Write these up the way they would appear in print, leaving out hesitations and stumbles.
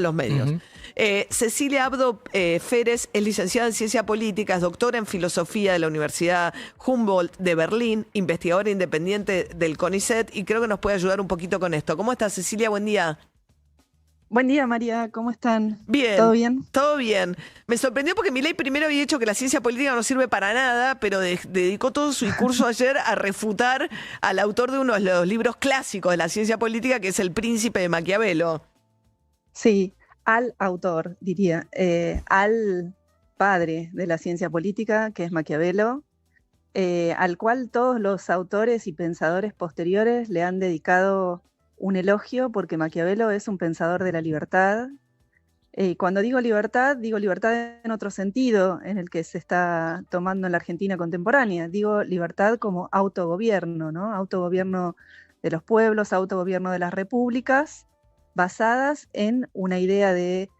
los medios. Ujú. Cecilia Abdo Férez es licenciada en Ciencia Política, es doctora en Filosofía de la Universidad Humboldt de Berlín, investigadora independiente del CONICET, y creo que nos puede ayudar un poquito con esto. ¿Cómo estás, Cecilia? Buen día. Buen día, María. ¿Cómo están? Bien. ¿Todo bien? Todo bien. Me sorprendió porque Milei primero había dicho que la ciencia política no sirve para nada, pero dedicó todo su discurso ayer a refutar al autor de uno de los libros clásicos de la ciencia política, que es El Príncipe de Maquiavelo. Sí, al autor, diría, al padre de la ciencia política, que es Maquiavelo, al cual todos los autores y pensadores posteriores le han dedicado un elogio, porque Maquiavelo es un pensador de la libertad. Cuando digo libertad en otro sentido, en el que se está tomando en la Argentina contemporánea. Digo libertad como autogobierno, ¿no? Autogobierno de los pueblos, autogobierno de las repúblicas, basadas en una idea de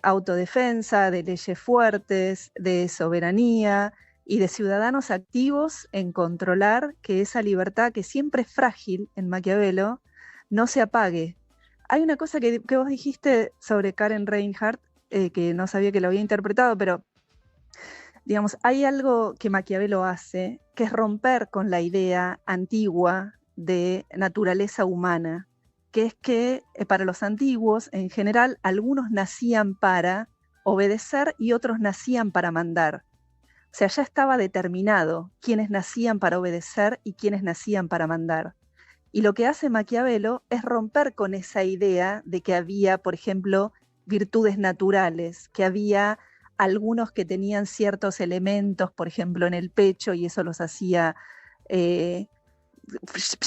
autodefensa, de leyes fuertes, de soberanía y de ciudadanos activos en controlar que esa libertad, que siempre es frágil en Maquiavelo, no se apague. Hay una cosa que vos dijiste sobre Karen Reinhardt, que no sabía que lo había interpretado, pero digamos, hay algo que Maquiavelo hace, que es romper con la idea antigua de naturaleza humana, que es que para los antiguos, en general, algunos nacían para obedecer y otros nacían para mandar. O sea, ya estaba determinado quiénes nacían para obedecer y quiénes nacían para mandar. Y lo que hace Maquiavelo es romper con esa idea de que había, por ejemplo, virtudes naturales, que había algunos que tenían ciertos elementos, por ejemplo, en el pecho, y eso los hacía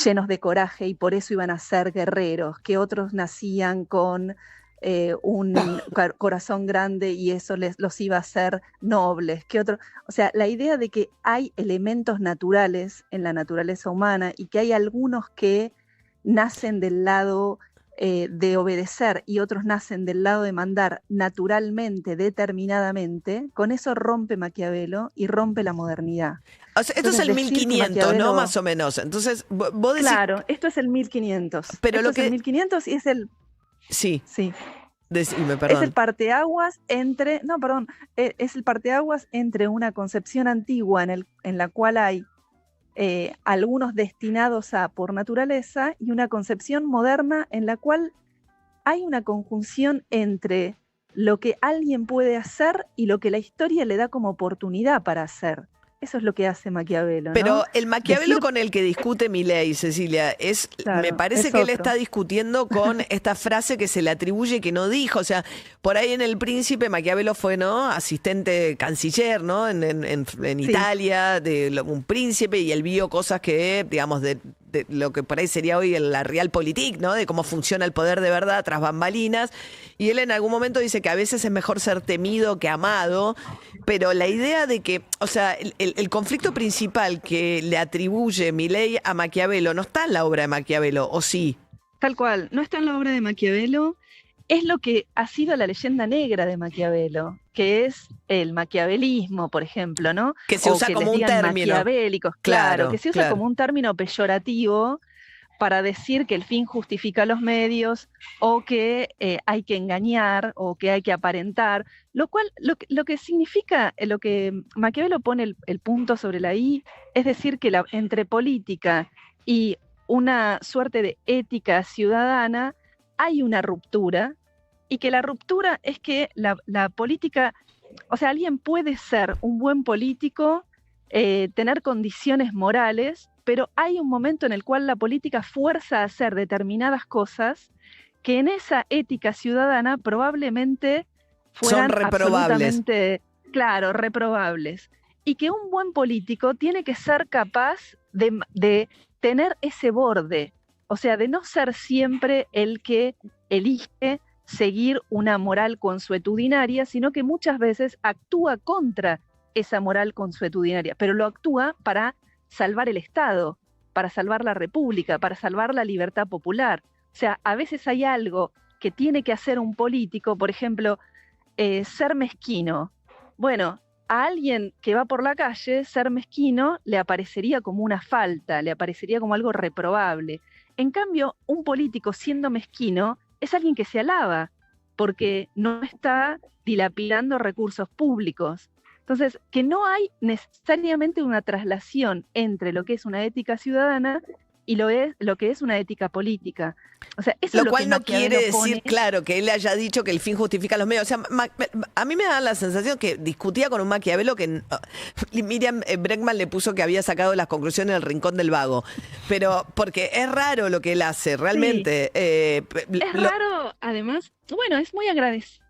llenos de coraje y por eso iban a ser guerreros, que otros nacían con un corazón grande y eso los iba a hacer nobles, o sea, la idea de que hay elementos naturales en la naturaleza humana y que hay algunos que nacen del lado de obedecer y otros nacen del lado de mandar naturalmente, determinadamente, con eso rompe Maquiavelo y rompe la modernidad. O sea, esto es Entonces, el decir que 1500, ¿no? Maquiavelo- Más o menos. Entonces, vos decís... Claro, esto es el 1500. Pero Esto lo es que... el 1500 y es el... Sí, Sí. decime, Es el perdón. parteaguas entre, no, perdón, es el parteaguas entre una concepción antigua en la cual hay algunos destinados a por naturaleza y una concepción moderna en la cual hay una conjunción entre lo que alguien puede hacer y lo que la historia le da como oportunidad para hacer. Eso es lo que hace Maquiavelo, ¿no? Pero el Maquiavelo Decir, con el que discute Milei, Cecilia, me claro, parece es que él otro. está discutiendo con esta frase que se le atribuye que no dijo. O sea, por ahí en El Príncipe Maquiavelo fue, ¿no? Asistente canciller, ¿no? En Sí. Italia, un príncipe, y él vio cosas que, digamos, de lo que por ahí sería hoy la realpolitik, ¿no? De cómo funciona el poder de verdad tras bambalinas. Y él en algún momento dice que a veces es mejor ser temido que amado, pero la idea de que, o sea, el conflicto principal que le atribuye Milei a Maquiavelo no está en la obra de Maquiavelo, ¿o sí? Tal cual, no está en la obra de Maquiavelo, es lo que ha sido la leyenda negra de Maquiavelo, que es el maquiavelismo, por ejemplo, ¿no? Que se usa que como les un digan término. maquiavélicos, Claro, que se usa claro. como un término peyorativo para decir que el fin justifica los medios, o que hay que engañar, o que hay que aparentar, lo cual, lo que significa, lo que Maquiavelo pone el punto sobre la I, es decir, que entre política y una suerte de ética ciudadana hay una ruptura, y que la ruptura es que la política, o sea, alguien puede ser un buen político, tener condiciones morales, pero hay un momento en el cual la política fuerza a hacer determinadas cosas que en esa ética ciudadana probablemente fueran Son reprobables. absolutamente, claro, reprobables. Y que un buen político tiene que ser capaz de tener ese borde, o sea, de no ser siempre el que elige seguir una moral consuetudinaria, sino que muchas veces actúa contra esa moral consuetudinaria, pero lo actúa para salvar el Estado, para salvar la República, para salvar la libertad popular. O sea, a veces hay algo que tiene que hacer un político, por ejemplo, ser mezquino. Bueno, a alguien que va por la calle, ser mezquino le aparecería como una falta, le aparecería como algo reprobable. En cambio, un político siendo mezquino es alguien que se alaba, porque no está dilapidando recursos públicos. Entonces, que no hay necesariamente una traslación entre lo que es una ética ciudadana y lo que es una ética política. O sea, eso es Lo lo que cual no Maquiavelo quiere decir, pone. claro, que él haya dicho que el fin justifica los medios. O sea, a mí me da la sensación que discutía con un Maquiavelo que Miriam Bregman le puso que había sacado las conclusiones del Rincón del Vago. Pero porque es raro lo que él hace, realmente. Es raro, además, bueno, es muy agradecido.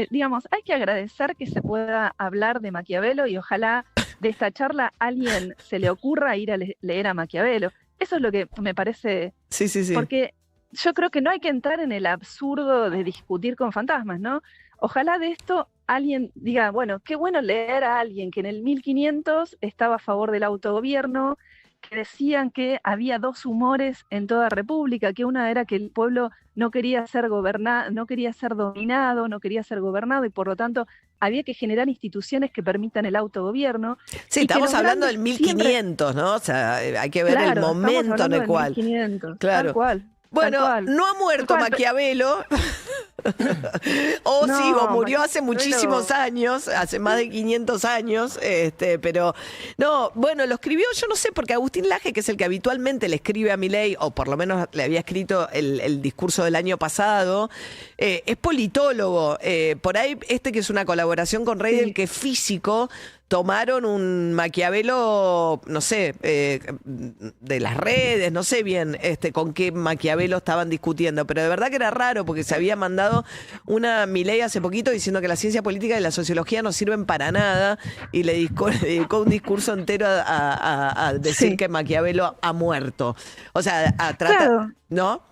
Digamos, hay que agradecer que se pueda hablar de Maquiavelo y ojalá de esta charla a alguien se le ocurra ir a leer a Maquiavelo. Eso es lo que me parece, Sí, sí, sí. porque yo creo que no hay que entrar en el absurdo de discutir con fantasmas, ¿no? Ojalá de esto alguien diga, bueno, qué bueno leer a alguien que en el 1500 estaba a favor del autogobierno, que decían que había dos humores en toda república, que una era que el pueblo no quería ser no quería ser dominado, no quería ser gobernado, y por lo tanto había que generar instituciones que permitan el autogobierno. Sí, Y que estamos los hablando del grandes siempre, 1500, ¿no? O sea, hay que ver el claro, estamos momento en hablando el del cual. 1500, Claro. tal cual. Bueno, Tal cual. no ha muerto Maquiavelo. O No, sí, o murió hace Maquiavelo. muchísimos años, hace más de 500 años, pero no, bueno, lo escribió, yo no sé, porque Agustín Laje, que es el que habitualmente le escribe a Milei, o por lo menos le había escrito el discurso del año pasado, es politólogo, por ahí que es una colaboración con Reidel, que es físico. Tomaron un Maquiavelo, no sé, de las redes, no sé bien con qué Maquiavelo estaban discutiendo, pero de verdad que era raro porque se había mandado una Milei hace poquito diciendo que la ciencia política y la sociología no sirven para nada y le dedicó un discurso entero a decir que Maquiavelo ha muerto. O sea, a tratar, claro. ¿no?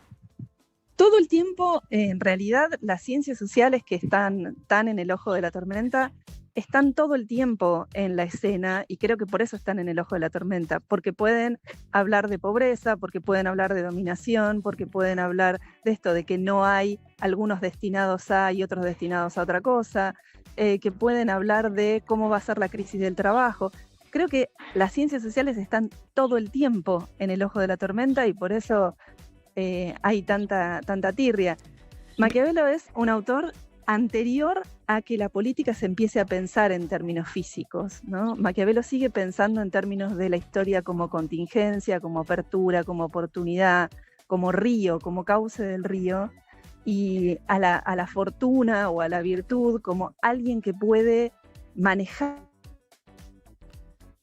Todo el tiempo, en realidad, las ciencias sociales que están tan en el ojo de la tormenta están todo el tiempo en la escena, y creo que por eso están en el ojo de la tormenta, porque pueden hablar de pobreza, porque pueden hablar de dominación, porque pueden hablar de esto, de que no hay algunos destinados a y otros destinados a otra cosa, que pueden hablar de cómo va a ser la crisis del trabajo. Creo que las ciencias sociales están todo el tiempo en el ojo de la tormenta y por eso hay tanta tirria. Maquiavelo es un autor anterior a que la política se empiece a pensar en términos físicos, ¿no? Maquiavelo sigue pensando en términos de la historia como contingencia, como apertura, como oportunidad, como río, como cauce del río, y a la fortuna o a la virtud como alguien que puede manejar.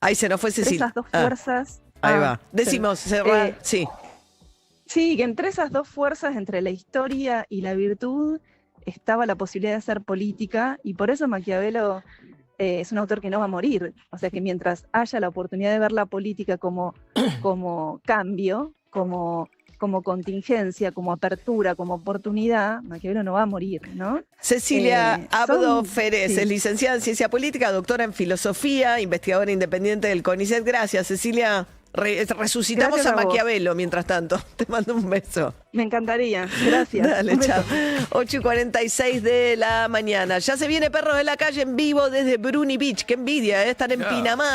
Ahí se nos fue Cecilia. Esas dos fuerzas. Ahí va. Decimos, cerrar, sí. Sí, que entre esas dos fuerzas, entre la historia y la virtud, estaba la posibilidad de hacer política, y por eso Maquiavelo es un autor que no va a morir. O sea que mientras haya la oportunidad de ver la política como cambio, como contingencia, como apertura, como oportunidad, Maquiavelo no va a morir, ¿no? Cecilia Abdo Férez sí. es licenciada en Ciencia Política, doctora en Filosofía, investigadora independiente del CONICET. Gracias, Cecilia. Resucitamos Gracias a a Maquiavelo mientras tanto. Te mando un beso. Me encantaría. Gracias. Dale, chao. 8:46 de la mañana. Ya se viene Perros de la Calle en vivo desde Bruni Beach. Qué envidia, están en Pinamar.